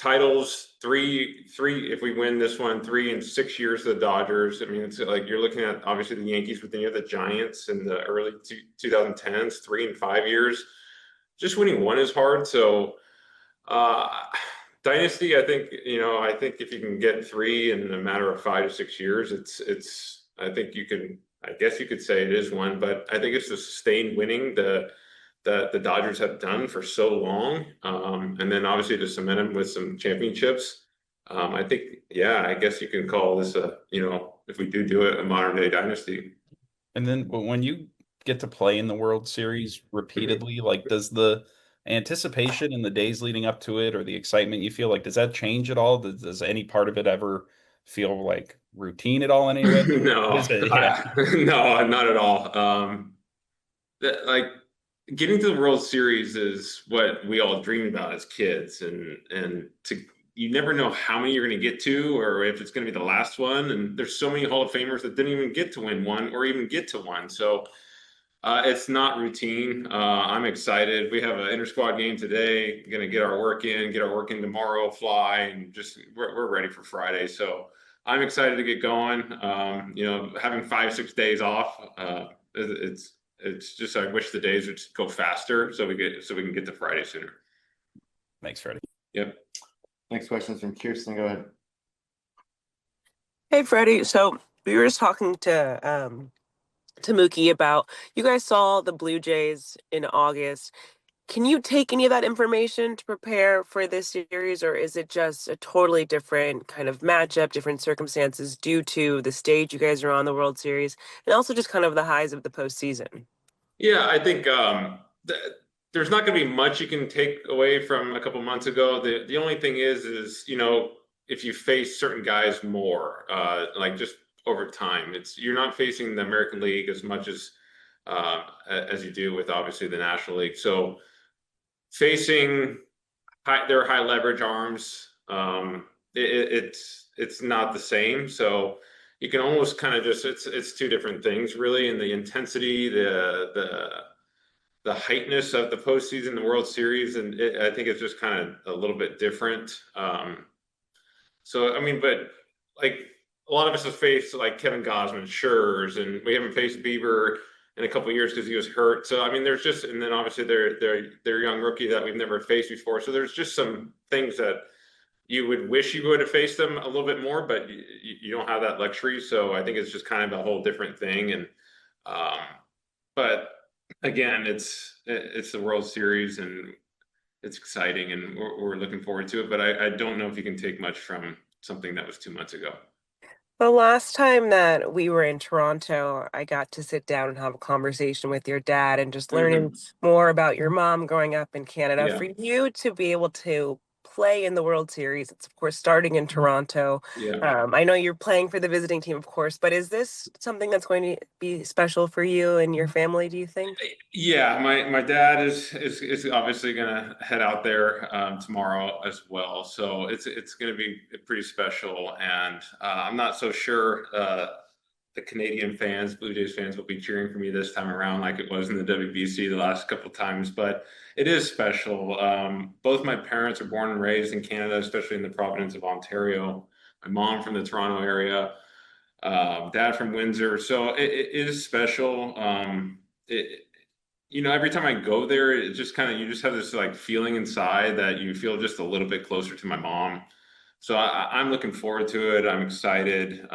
titles, three. If we win this one, 3 and 6 years to the Dodgers. I mean, it's like you're looking at obviously the Yankees, but then you have the Giants in the early 2010s, 3 and 5 years. Just winning one is hard. So, uh, Dynasty, I think if you can get 3 in a matter of 5 to 6 years, I think you can. I guess you could say it is one, but I think it's the sustained winning that the Dodgers have done for so long, and then obviously to cement them with some championships. I think, yeah, I guess you can call this if we do it, a modern day dynasty. And then when you get to play in the World Series repeatedly, like does the anticipation in the days leading up to it or the excitement you feel like, does that change at all? Does any part of it ever feel like routine at all in any way? No, Is it? Yeah. no, not at all. Like getting to the World Series is what we all dreamed about as kids, and to you never know how many you're going to get to, or if it's going to be the last one. And there's so many Hall of Famers that didn't even get to win one, or even get to one. So it's not routine. I'm excited. We have an inter squad game today. Going to get our work in tomorrow, fly, and just we're ready for Friday. So I'm excited to get going. Having 5-6 days off, it's just I wish the days would go faster so we can get to Friday sooner. Thanks, Freddie. Yep. Next question is from Kirsten. Go ahead. Hey, Freddie. So we were just talking to Mookie about you guys saw the Blue Jays in August. Can you take any of that information to prepare for this series, or is it just a totally different kind of matchup, different circumstances due to the stage you guys are on, the World Series, and also just kind of the highs of the postseason? Yeah, I think there's not going to be much you can take away from a couple months ago. The only thing is if you face certain guys more, like just over time, you're not facing the American League as much as you do with obviously the National League. So facing their high leverage arms, it's not the same. So you can almost kind of it's two different things really, and the intensity, the heightness of the postseason, the World Series, and I think it's just kind of a little bit different. So I mean, but like a lot of us have faced like Kevin Gausman, Schurz, and we haven't faced Bieber in a couple of years because he was hurt. So I mean, and then obviously they're young rookie that we've never faced before. So there's just some things that you would wish you would have faced them a little bit more, but you don't have that luxury. So I think it's just kind of a whole different thing. And but again, it's the World Series and it's exciting, and we're looking forward to it. But I don't know if you can take much from something that was 2 months ago. The last time that we were in Toronto, I got to sit down and have a conversation with your dad and just learning more about your mom growing up in Canada. Yeah. For you to be able to play in the World Series, it's of course starting in Toronto. Yeah. I know you're playing for the visiting team, of course, but is this something that's going to be special for you and your family, do you think? Yeah, my dad is obviously going to head out there tomorrow as well, so it's going to be pretty special, and I'm not so sure the Canadian fans, Blue Jays fans, will be cheering for me this time around like it was in the WBC the last couple of times, but it is special. Both my parents are born and raised in Canada, especially in the province of Ontario. My mom from the Toronto area, dad from Windsor, so it is special. Every time I go there, it just kind of, you just have this like feeling inside that you feel just a little bit closer to my mom. So I'm looking forward to it. I'm excited.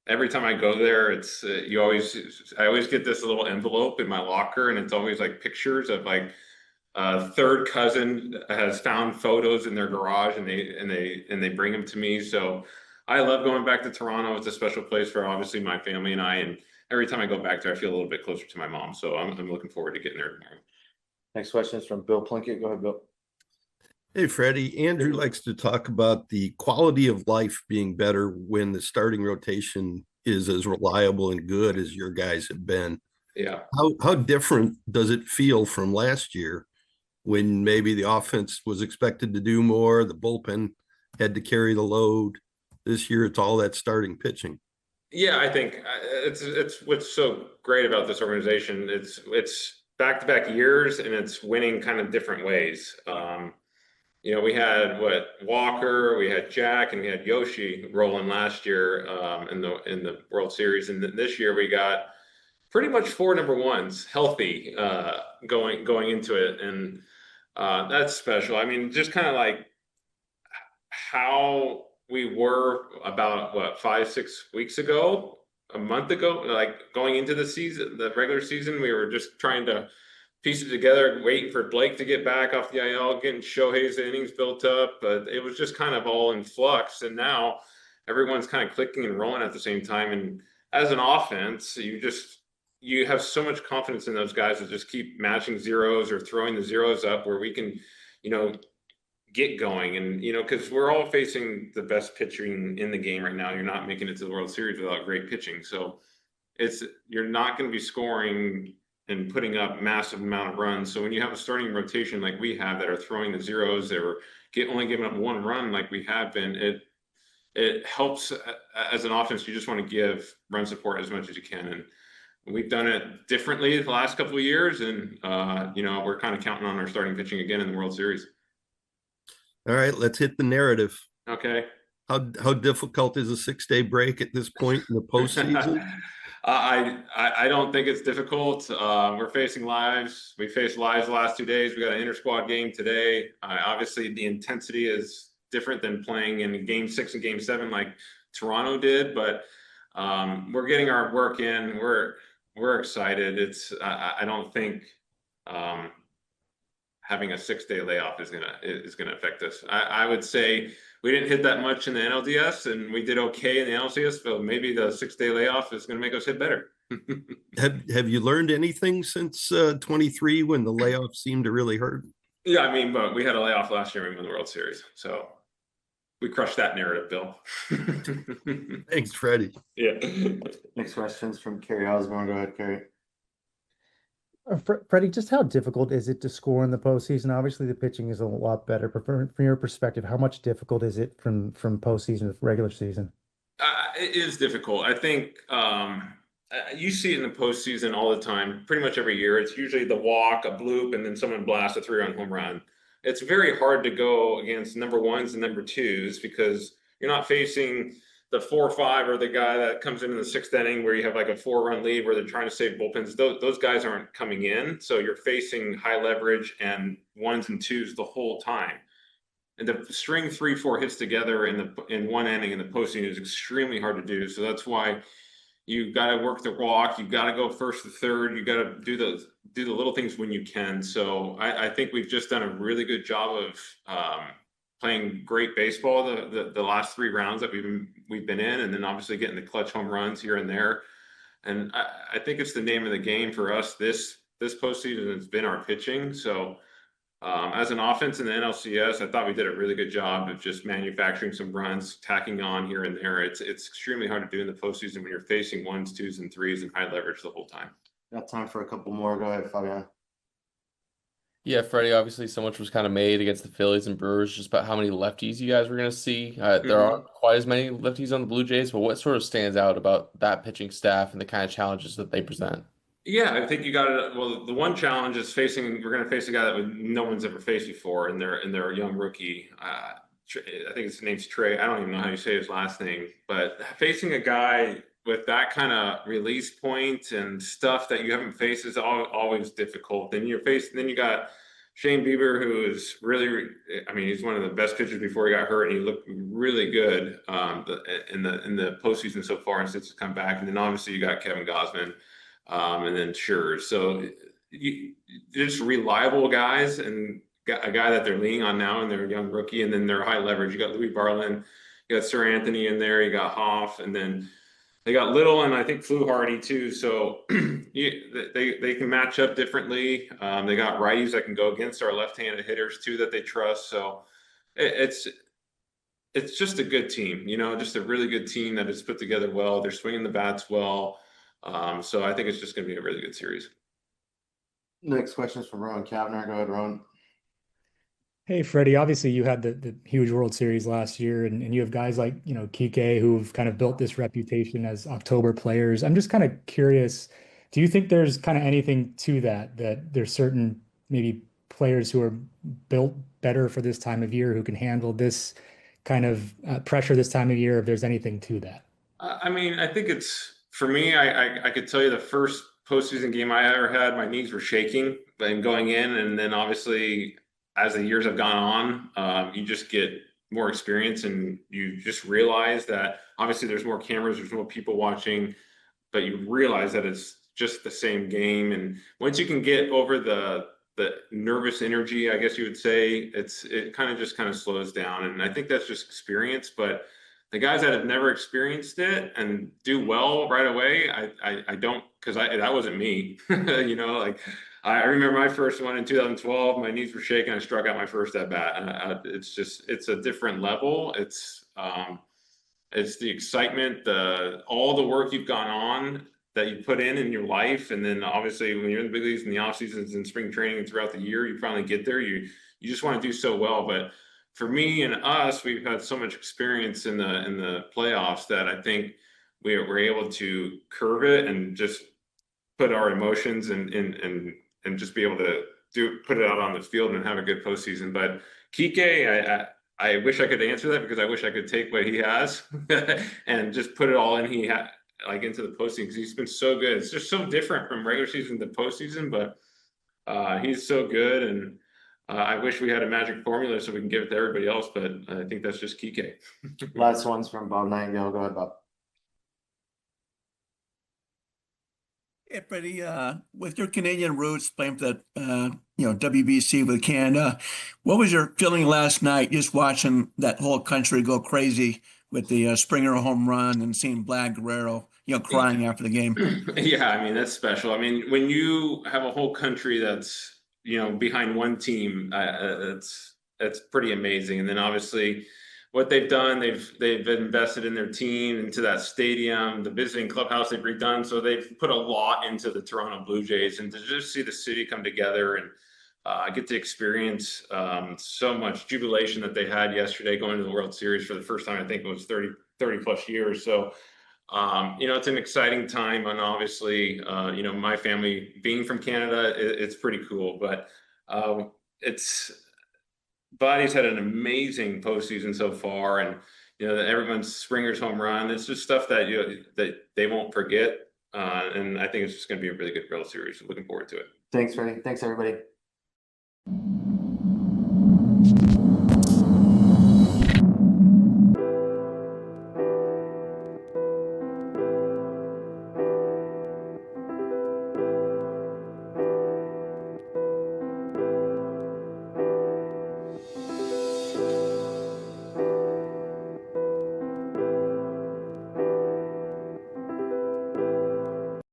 Every time I go there, I always get this little envelope in my locker, and it's always like pictures of like a third cousin has found photos in their garage, and they bring them to me. So I love going back to Toronto. It's a special place for obviously my family and I, and every time I go back there, I feel a little bit closer to my mom. So I'm looking forward to getting there tomorrow. Next question is from Bill Plunkett. Go ahead, Bill. Hey, Freddie. Andrew likes to talk about the quality of life being better when the starting rotation is as reliable and good as your guys have been. Yeah. How different does it feel from last year when maybe the offense was expected to do more, the bullpen had to carry the load? This year, it's all that starting pitching. Yeah, I think it's what's so great about this organization. It's back-to-back years, and it's winning kind of different ways. we had Walker, we had Jack, and we had Yoshi rolling last year in the World Series, and this year we got pretty much four number ones healthy going into it, and that's special. I mean, just kind of like how we were about 5-6 weeks ago, a month ago, like going into the season, the regular season, we were just trying to piece it together, waiting for Blake to get back off the IL, getting Shohei's innings built up, but it was just kind of all in flux. And now everyone's kind of clicking and rolling at the same time. And as an offense, you have so much confidence in those guys that just keep matching zeros or throwing the zeros up where we can, you know, get going. And, because we're all facing the best pitching in the game right now. You're not making it to the World Series without great pitching. So you're not going to be scoring and putting up massive amount of runs. So when you have a starting rotation like we have that are throwing the zeros, that were only giving up one run like we have been, it helps as an offense. You just want to give run support as much as you can. And we've done it differently the last couple of years. And, we're kind of counting on our starting pitching again in the World Series. All right, let's hit the narrative. Okay. How difficult is a 6-day break at this point in the postseason? I don't think it's difficult. We're facing lives. We faced lives the last 2 days. We got an inter-squad game today. Obviously, the intensity is different than playing in Game 6 and Game 7 like Toronto did, but we're getting our work in. We're excited. I don't think having a 6-day layoff is gonna affect us. I would say we didn't hit that much in the NLDS, and we did okay in the NLCS. So maybe the 6-day layoff is going to make us hit better. Have you learned anything since 23 when the layoff seemed to really hurt? Yeah, I mean, but we had a layoff last year when we won the World Series, so we crushed that narrative, Bill. Thanks, Freddie. Yeah. Next questions from Kerry Osborne. Go ahead, Kerry. Freddie, just how difficult is it to score in the postseason? Obviously, the pitching is a lot better, but from your perspective, how much difficult is it from postseason to regular season? It is difficult. I think you see it in the postseason all the time, pretty much every year. It's usually the walk, a bloop, and then someone blasts a 3-run home run. It's very hard to go against number ones and number twos because you're not facing the 4-5 or the guy that comes in the 6th inning where you have like a 4-run lead where they're trying to save bullpens. Those guys aren't coming in. So you're facing high leverage and ones and twos the whole time. And to string 3-4 hits together in one inning in the postseason is extremely hard to do. So that's why you got to work the walk. You got to go first to third. You got to do the little things when you can. So I think we've just done a really good job of playing great baseball the last 3 rounds that we've been in, and then obviously getting the clutch home runs here and there. And I think it's the name of the game for us this postseason has been our pitching. So as an offense in the NLCS, I thought we did a really good job of just manufacturing some runs, tacking on here and there. It's extremely hard to do in the postseason when you're facing 1s, 2s, and 3s and high leverage the whole time. Got time for a couple more. Go ahead, Fabian. Yeah, Freddie, obviously so much was kind of made against the Phillies and Brewers just about how many lefties you guys were going to see. There aren't quite as many lefties on the Blue Jays, but what sort of stands out about that pitching staff and the kind of challenges that they present? Yeah, I think you got it. Well, the one challenge is we're going to face a guy that no one's ever faced before, and they're a young rookie. I think his name's Trey. I don't even know how you say his last name, but facing a guy with that kind of release point and stuff that you haven't faced is always difficult. Then you got Shane Bieber, who is really, I mean, he's one of the best pitchers before he got hurt, and he looked really good in the postseason so far and since he's come back. And then obviously you got Kevin Gausman, and then Scherzer. So just reliable guys and a guy that they're leaning on now, and they're a young rookie, and then they're high leverage. You got Louis Barlin, you got Sir Anthony in there, you got Hoff, and then they got Little and I think Fluharty too. So they can match up differently. They got righties that can go against our left-handed hitters too that they trust. So it's just a good team, just a really good team that is put together well. They're swinging the bats well. So I think it's just going to be a really good series. Next question is from Rowan Kavner. Go ahead, Rowan. Hey, Freddie, obviously you had the huge World Series last year, and you have guys like, Kike who've kind of built this reputation as October players. I'm just kind of curious, do you think there's kind of anything to that there's certain maybe players who are built better for this time of year, who can handle this kind of pressure this time of year, if there's anything to that? I mean, I think it's for me. I could tell you the first postseason game I ever had, my knees were shaking and going in, and then obviously as the years have gone on, you just get more experience, and you just realize that obviously there's more cameras, there's more people watching, but you realize that it's just the same game. And once you can get over the nervous energy, I guess you would say, it kind of slows down. And I think that's just experience. But the guys that have never experienced it and do well right away, I don't, because that wasn't me. You know, like I remember my first one in 2012, my knees were shaking, I struck out my first at bat. It's a different level. It's the excitement, all the work you've gone on that you put in your life, and then obviously when you're in the big leagues in the off seasons and spring training and throughout the year, you finally get there. You just want to do so well. But for me and us, we've had so much experience in the playoffs that I think we're able to curve it and just put our emotions and just be able to put it out on the field and have a good postseason. But Kike, I wish I could answer that, because I wish I could take what he has and just put it all in like into the postseason, because he's been so good. It's just so different from regular season to postseason, but he's so good. And I wish we had a magic formula so we can give it to everybody else, but I think that's just Kike. Last one's from Bob Nightingale. Go ahead, Bob. Hey, Freddie, with your Canadian roots playing for that, WBC with Canada, what was your feeling last night just watching that whole country go crazy with the Springer home run and seeing Vlad Guerrero, crying after the game? Yeah, I mean, that's special. I mean, when you have a whole country that's, behind one team, it's pretty amazing. And then obviously what they've done, they've invested in their team, into that stadium, the visiting clubhouse they've redone. So they've put a lot into the Toronto Blue Jays, and to just see the city come together and get to experience so much jubilation that they had yesterday going to the World Series for the first time, I think it was 30 plus years. So, it's an exciting time. And obviously, my family being from Canada, it's pretty cool, but Body's had an amazing postseason so far, and everyone's Springer's home run. It's just stuff that that they won't forget, and I think it's just going to be a really good World Series. Looking forward to it. Thanks, Freddie. Thanks, everybody.